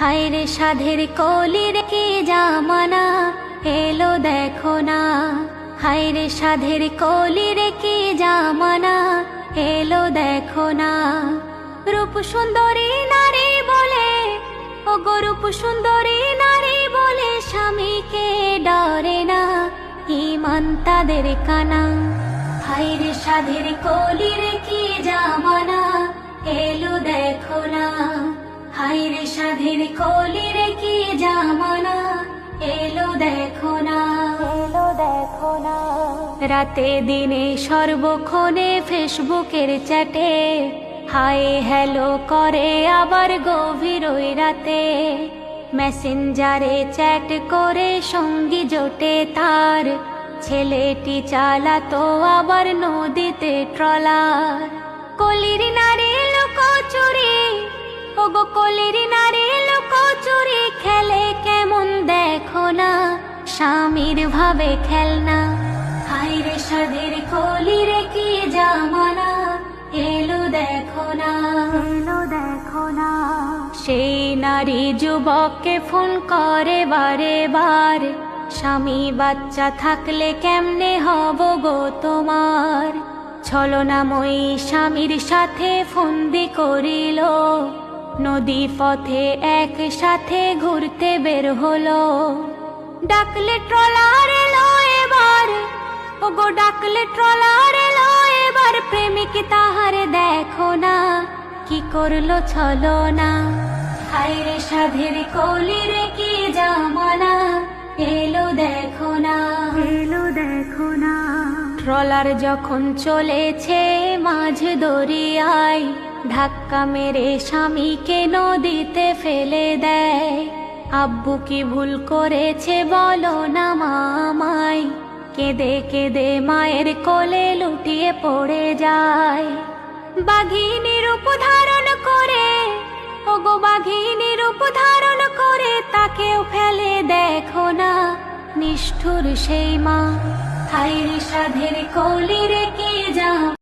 হায় রে সাধের কলির কি জামানা এলো দেখো না। হায় রে সাধের কলির কি জামানা এলো দেখো না। রূপ সুন্দরী নারী বলে, ও গো রূপ সুন্দরী নারী বলে স্বামীকে ডরে না, ঈমান তাদের কানা। হায় রে সাধের কলির কি জামানা এলো দেখো না। হায় রে সাধের কলির কি জামানা এলো দেখো না, এলো দেখো না। রাতে দিনে সর্বক্ষণে ফেসবুকের চ্যাটে হাই হ্যালো করে, আবার গভীর ওই রাতে মেসেঞ্জারে চ্যাট করে সঙ্গী জোটে তার। ছেলেটি চালাতো আবার নদীতে ট্রলার। কলির নারী লুকোচুরি, ও গো কলির নারী লুকোচুরি খেলে কেমন দেখো না, স্বামীর ভাবে খেলনা। হায় রে সাধের কলির কি জামানা এলো দেখো না, এলো দেখো না। সেই নারী যুবককে ফোন করে বারে বার, স্বামী বাচ্চা থাকলে কেমনে হব গো তোমার। ছলনাময়ী স্বামীর সাথে ফন্দি করিল, নদী পথে একসাথে ঘুরতে বের হলো। ডাকলে ট্রলার এলো এবার, ও গো ডাকলে ট্রলার এলো এবার। প্রেমিক তাহার দেখো না কি করলো ছলনা। হায় রে সাধের কলির কি জামানা এলো দেখো না, এলো দেখো না। ট্রলার যখন চলেছে মাঝ দরিয়ায়, ধাক্কা মেরে স্বামীকে নদীতে ফেলে দেয়। আব্বু কি ভুল করেছে বলো না মামাই, কেঁদে কেঁদে মায়ের কোলে লুটিয়ে পড়ে যায়। বাঘিনীর রূপ ধারণ করে, ও গো বাঘিনীর রূপ ধারণ করে তাকেও ফেলে দেখো না, নিষ্ঠুর সেই মা। হায় রে সাধের কলির কি জামানা।